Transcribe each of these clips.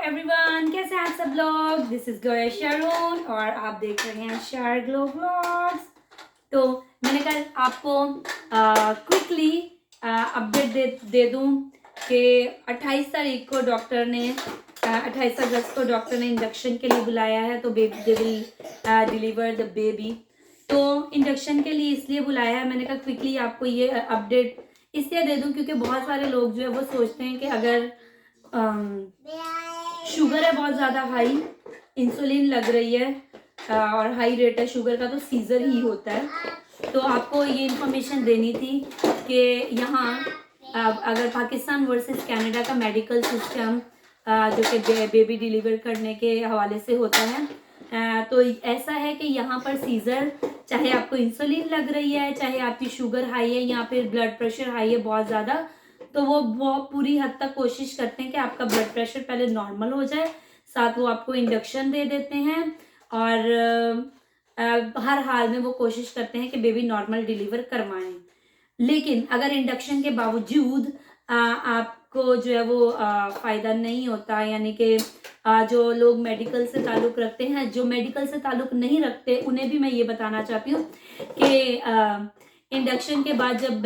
Everyone, कैसे हैं आप सब लोग। दिस इज ग्लोया शारून और आप देख रहे हैं शार ग्लो व्लॉग्स। तो मैंने कल आपको क्विकली अपडेट दे दूं कि 28 तारीख को डॉक्टर ने 28 अगस्त को डॉक्टर ने इंडक्शन के लिए बुलाया है। तो baby they will deliver the baby. तो इंडक्शन के लिए इसलिए बुलाया है, मैंने कहा क्विकली आपको ये अपडेट इसलिए दे दूं क्योंकि बहुत सारे लोग जो है वो सोचते हैं कि अगर शुगर है बहुत ज़्यादा हाई, इंसुलिन लग रही है और हाई रेट है शुगर का, तो सीज़र ही होता है। तो आपको ये इन्फॉर्मेशन देनी थी कि यहाँ अगर पाकिस्तान वर्सेस कनाडा का मेडिकल सिस्टम जो कि बेबी डिलीवर करने के हवाले से होता है, तो ऐसा है कि यहाँ पर सीज़र, चाहे आपको इंसुलिन लग रही है, चाहे आपकी शुगर हाई है या फिर ब्लड प्रेशर हाई है बहुत ज़्यादा, तो वो पूरी हद तक कोशिश करते हैं कि आपका ब्लड प्रेशर पहले नॉर्मल हो जाए, साथ वो आपको इंडक्शन दे देते हैं और हर हाल में वो कोशिश करते हैं कि बेबी नॉर्मल डिलीवर करवाएं। लेकिन अगर इंडक्शन के बावजूद आपको जो है वो फ़ायदा नहीं होता, यानी कि जो लोग मेडिकल से ताल्लुक़ रखते हैं, जो मेडिकल से ताल्लुक़ नहीं रखते, उन्हें भी मैं ये बताना चाहती हूँ कि इंडक्शन के बाद जब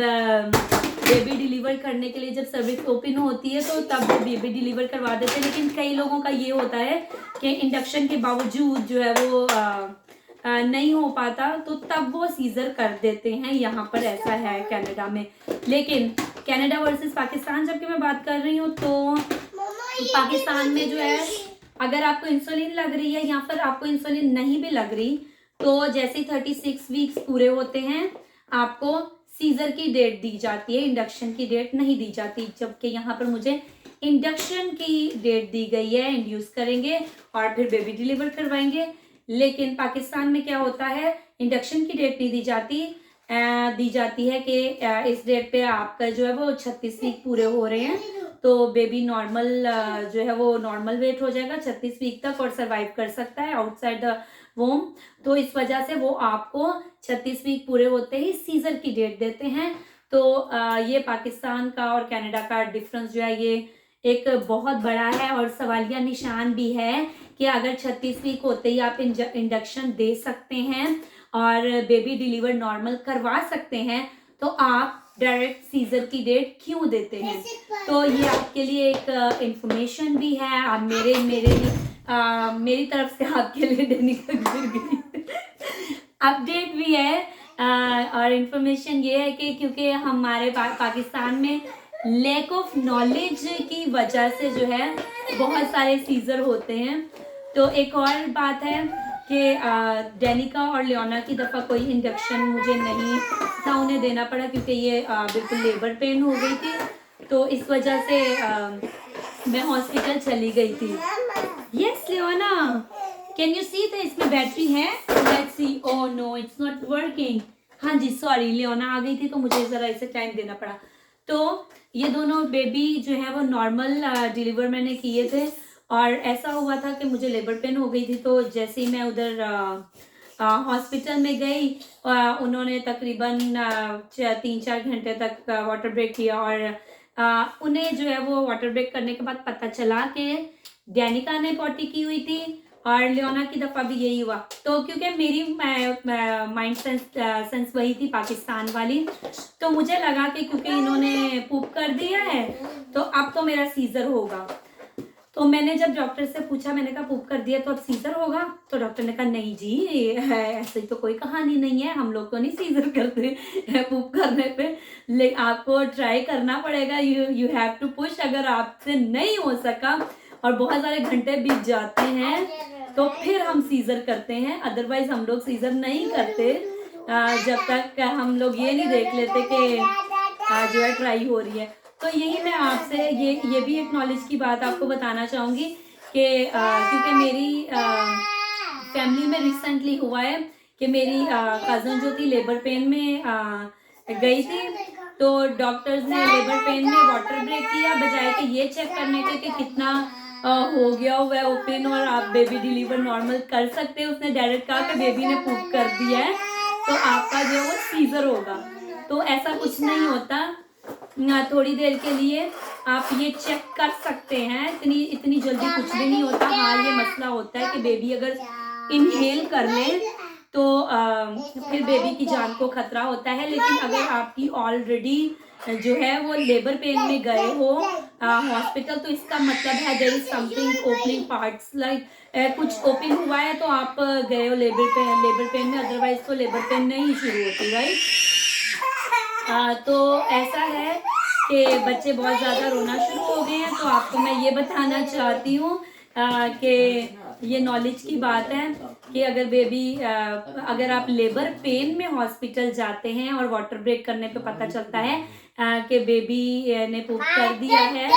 बेबी डिलीवर करने के लिए जब सर्विस ओपन होती है तो तब वो बेबी डिलीवर करवा देते हैं। लेकिन कई लोगों का ये होता है कि इंडक्शन के बावजूद जो है वो नहीं हो पाता, तो तब वो सीज़र कर देते हैं। यहाँ पर ऐसा है कनाडा में। लेकिन कनाडा वर्सेस पाकिस्तान जबकि मैं बात कर रही हूँ, तो पाकिस्तान में जो है अगर आपको इंसुलिन लग रही है या फिर आपको इंसुलिन नहीं भी लग रही, तो जैसे 36 वीक्स पूरे होते हैं आपको सीज़र की डेट दी जाती है, इंडक्शन की डेट नहीं दी जाती। जबकि यहाँ पर मुझे इंडक्शन की डेट दी गई है, इंड्यूस करेंगे और फिर बेबी डिलीवर करवाएंगे। लेकिन पाकिस्तान में क्या होता है, इंडक्शन की डेट नहीं दी जाती है कि इस डेट पे आपका जो है वो 36 वीक पूरे हो रहे हैं, तो बेबी नॉर्मल जो है वो नॉर्मल वेट हो जाएगा 36 वीक तक और सर्वाइव कर सकता है आउटसाइड द वोम। तो इस वजह से वो आपको 36 वीक पूरे होते ही सीज़र की डेट देते हैं। तो ये पाकिस्तान का और कनाडा का डिफरेंस जो है ये एक बहुत बड़ा है और सवालिया निशान भी है कि अगर 36 वीक होते ही आप इंडक्शन दे सकते हैं और बेबी डिलीवर नॉर्मल करवा सकते हैं, तो आप डायरेक्ट सीज़र की डेट क्यों देते हैं। तो ये आपके लिए एक इंफॉर्मेशन भी है। आप मेरी तरफ से आपके लिए देने का अपडेट भी है और इन्फॉर्मेशन ये है कि क्योंकि हमारे पाकिस्तान में लैक ऑफ नॉलेज की वजह से जो है बहुत सारे सीज़र होते हैं। तो एक और बात है कि डेनिका और लियोना की दफ़ा कोई इंडक्शन मुझे नहीं था उन्हें देना पड़ा क्योंकि ये बिल्कुल लेबर पेन हो गई थी, तो इस वजह से मैं हॉस्पिटल चली गई थी। Yes Leona, can you see that इसमें बैटरी है? Let's see. Oh no, it's not working. हाँ जी, सॉरी, लियोना आ गई थी तो मुझे ज़रा इसे टाइम देना पड़ा। तो ये दोनों बेबी जो है वो नॉर्मल डिलीवर मैंने किए थे और ऐसा हुआ था कि मुझे लेबर पेन हो गई थी। तो जैसे ही मैं उधर हॉस्पिटल में गई, उन्होंने तकरीबन 3-4 घंटे तक वाटर ब्रेक किया और उन्हें जो है वो वाटर ब्रेक करने के बाद पता चला कि डेनिका ने पॉटी की हुई थी और लियोना की दफ़ा भी यही हुआ। तो क्योंकि मेरी माइंड सेंस वही थी पाकिस्तान वाली, तो मुझे लगा कि क्योंकि इन्होंने पूप कर दिया है तो अब तो मेरा सीज़र होगा। तो मैंने जब डॉक्टर से पूछा, मैंने कहा पूप कर दिया तो अब सीज़र होगा? तो डॉक्टर ने कहा नहीं जी, ऐसी तो कोई कहानी नहीं है, हम लोग तो नहीं सीज़र करते पूप करने पे। आपको ट्राई करना पड़ेगा, यू हैव टू पुश। अगर आपसे नहीं हो सका और बहुत सारे घंटे बीत जाते हैं तो फिर हम सीज़र करते हैं, अदरवाइज हम लोग सीज़र नहीं करते जब तक हम लोग ये नहीं देख लेते कि जो है ट्राई हो रही है। तो यही मैं आपसे ये भी एक नॉलेज की बात आपको बताना चाहूँगी कि क्योंकि मेरी फैमिली में रिसेंटली हुआ है कि मेरी कज़न जो थी लेबर पेन में गई थी, तो डॉक्टर्स ने लेबर पेन में वाटर ब्रेक किया बजाय कि ये चेक करने के कि कितना हो गया हुआ है ओपन और आप बेबी डिलीवर नॉर्मल कर सकते हैं। उसने डायरेक्ट कहा कि बेबी ने पूप कर दिया है तो आपका जो है वो सीज़र होगा। तो ऐसा कुछ नहीं होता। थोड़ी देर के लिए आप ये चेक कर सकते हैं। इतनी जल्दी कुछ भी नहीं होता। हाँ, ये मसला होता है कि बेबी अगर इनहेल कर ले तो फिर बेबी की जान को खतरा होता है। लेकिन अगर आपकी ऑलरेडी जो है वो लेबर पेन में गए हो हॉस्पिटल, तो इसका मतलब है there is something opening parts, like कुछ ओपन हुआ है तो आप गए हो लेबर पेन में, अदरवाइज तो लेबर पेन नहीं शुरू होती, राइट। तो ऐसा है कि बच्चे बहुत ज़्यादा रोना शुरू हो गए हैं। तो आपको मैं ये बताना चाहती हूँ कि ये नॉलेज की बात है कि अगर बेबी अगर आप लेबर पेन में हॉस्पिटल जाते हैं और वाटर ब्रेक करने पे पता चलता है कि बेबी ने पुप कर दिया है,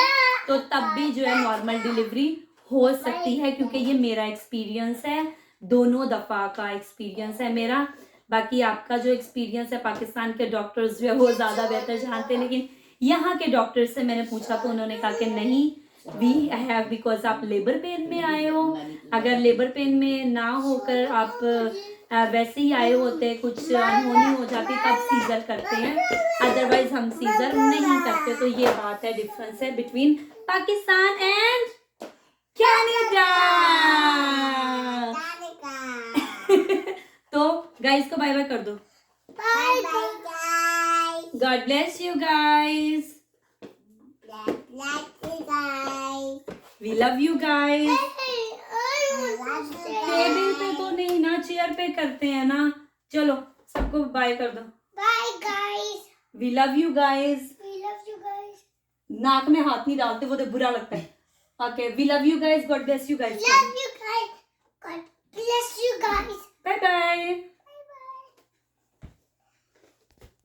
तो तब भी जो है नॉर्मल डिलीवरी हो सकती है, क्योंकि ये मेरा एक्सपीरियंस है, दोनों दफ़ा का एक्सपीरियंस है मेरा। बाकी आपका जो एक्सपीरियंस है, पाकिस्तान के डॉक्टर्स जो है वो ज़्यादा बेहतर जानते हैं, लेकिन यहाँ के डॉक्टर से मैंने पूछा तो उन्होंने कहा कि नहीं, वी हैव, बिकॉज आप लेबर पेन में आए हो। अगर लेबर पेन में ना होकर आप वैसे ही आए होते, कुछ अनहोनी हो जाती, तब सीजर करते हैं, अदरवाइज हम सीजर नहीं करते। तो ये बात है, डिफरेंस है बिटवीन पाकिस्तान एंड कनाडा। तो गाइस को बाय बाय कर दो। Bye bye, God bless you guys, we love you guys. Table पे तो नहीं ना, चेयर पे करते हैं ना। चलो सबको बाय कर दो। Bye guys, we love you guys. We love you guys. नाक में हाथ नहीं डालते, वो तो बुरा लगता है। Okay, we love you guys, God bless you guys. Love you guys, God bless you guys. Bye bye.